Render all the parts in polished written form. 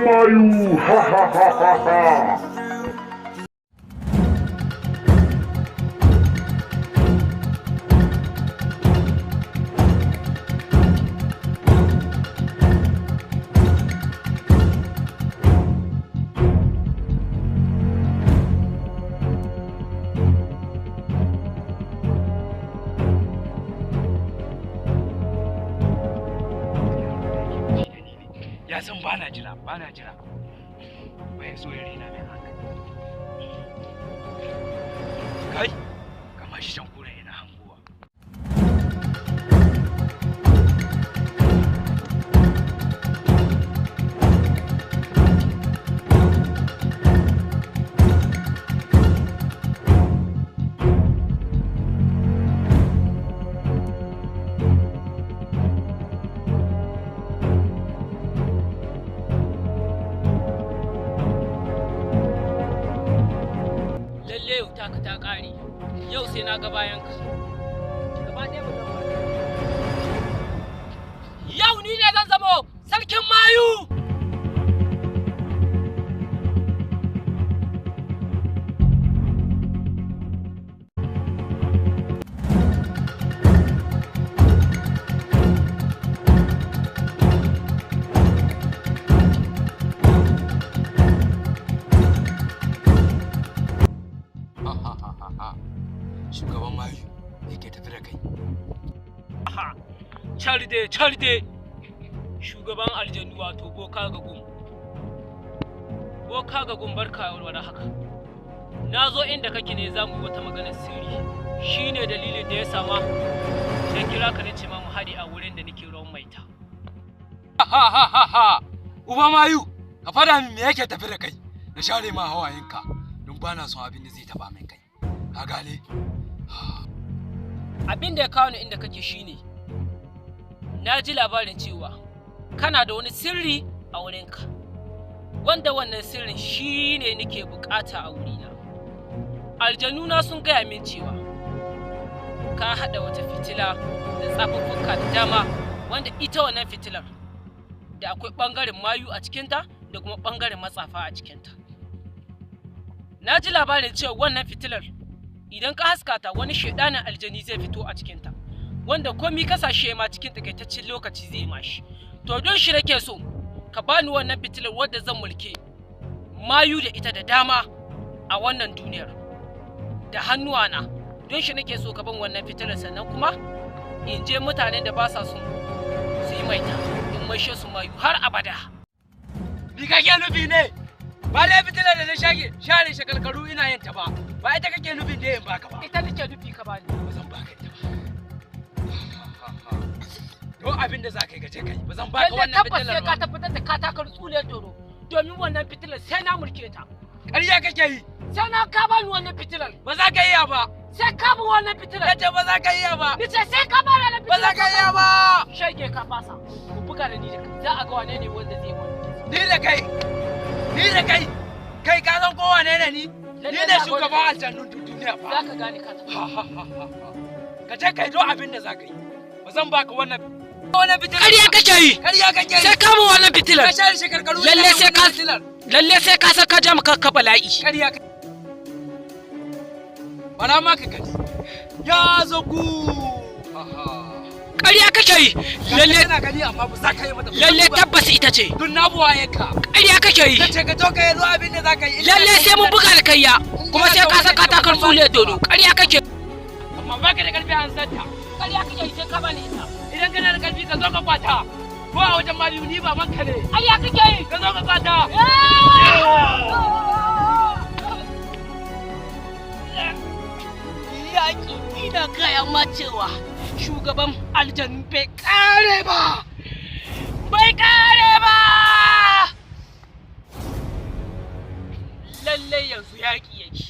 mayu, ha ha ha ha ha. Ya san bana jira bai so ya rena mai haka kai kamar shi can kura yana hanguwa taka ta ƙare yau sai na ga bayan ka gaba ɗaya ba zan yau ni ne zan zamo sarkin mayu shugaban mayu yake tafi da kai. Aha, Charde, shugaban aljannu wato Boka Gagum. Boka Gagum barka da haka. Na zo inda kake ne za mu yi wata maganar sirri. Shi ne dalilin da ya sama sai kira ka nace ma mu haɗe a wurin da nake ruwan maita. Ha! Uba mayu, ka fada min me yake tafi da kai? Na share ma hawayenka don ba na son abin da zai taba min kai. Ka gane? Abin da ya kawo ni inda kake shine na ji labarin cewa kana da wani sirri a wurinka wanda wannan sirrin shine nake bukata a wurina. Aljanuna sun gaya min cewa ka haɗa wata fitila da tsafuffuka da dama wanda ita wannan fitilar da akwai ɓangaren mayu a cikinta da kuma ɓangaren matsafa a cikinta. Na ji labarin cewa wannan fitilar idan ka haska ta wani shedanin aljani zai fito a cikinta wanda komi kasashe ma cikin takaitaccen lokaci zai mashi. To don shi nake so ka bani wannan fitilar wadda zan mulke mayu da ita da dama a wannan duniyar da hannuwana. Don shi nake so ka ban wannan fitilar sannan kuma in je mutanen da ba sa son su yi maita in maishe su mayu har abada. Ni kake nufi ne? Ba da fitilar da na share shakalkaru ina yin ta ba. Ba ita kake nufin da yin baka ba. Ita nake nufi ka bani. Ba zan baka ita ba. Don abin da za ka yi gaje kai. Ba zan baka wannan fitilar ba. Tabbas sai ka tabbatar da ka takar tsule toro. Domin wannan fitilar sai na mulke ta. Ƙarya kake yi. Sai na ka bani wannan fitilar. Ba za ka iya ba. Sai ka bi wannan fitilar. Kace ba za ka iya ba. Ni ce sai ka bani wannan fitilar. Ba za ka iya ba. Shege ka fasa. Ku buga da ni da kai. Za a ga wane ne wanda zai wani. Ni da kai. Kai ka san kowa ne da ni? Ni ne shugaban aljannun duniya fa. Za ka gane ka Ka je kai do abin da za ka yi. Ba zan baka wannan fitilar. Ƙarya kake yi. Ƙarya kake yi. Sai ka mu wannan fitilar. Ka share shekarkaru. Lalle sai ka saka jam ka bala'i. Ƙarya kake. Bara ma ka gani. Ya zagu. Ƙarya kake yi. Lalle kana gani amma ba za ka yi mata. Lalle tabbas ita ce. Dun na buwaye ka. Ƙarya kake yi. Kace ka to ka yi abin da za ka yi. Lalle sai mun buga da kayya. Kuma sai ka saka takar tsule dodo. Ƙarya kake. Amma baka da karfi an santa. Ƙarya kake yi sai ka bani ita. Idan kana da karfi ka zo ka kwata. Ko a wajen maliyu ni ba manka ne. Ƙarya kake yi. Ka zo ka kwata. Yaƙi ina gaya ma cewa shugaban aljannu bai ƙare ba. Bai ƙare ba. Lallai yanzu yaƙi yake.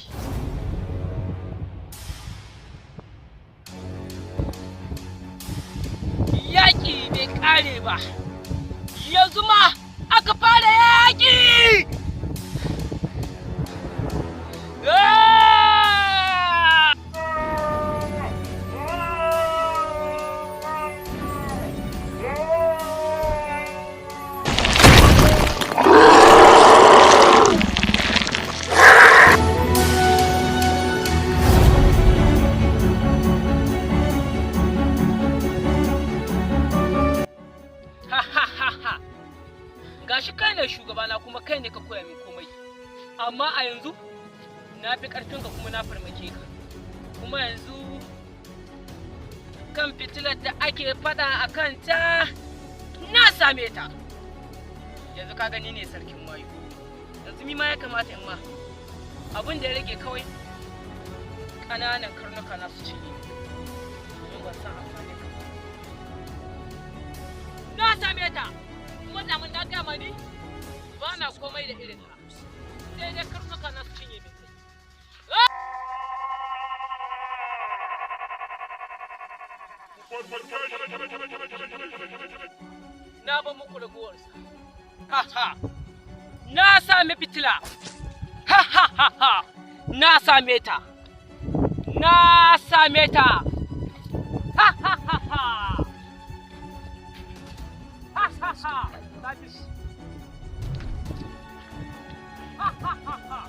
Yaƙi bai ƙare ba. Yanzu ma aka fara yaƙi. ha gashi kai ne shugabana kuma kai ne ka koya min komai amma a yanzu na fi ƙarfinka kuma na farmake ka kuma yanzu kan fitilar da ake faɗa a kanta na same ta yanzu ka gani ne sarkin mayu yanzu ni ma ya kamata in ma abin da ya rage kawai ƙananan karnuka na su cinye in ban san amfani ka na same ta kuma da mun daga mani ba na komai da irin ta sai dai karnuka na su cinye min na ba muku raguwarsa ha ha na sami fitila ha ha ha ha na same ta na same ta ha ha ha ha ha ha ha ha ha ha ha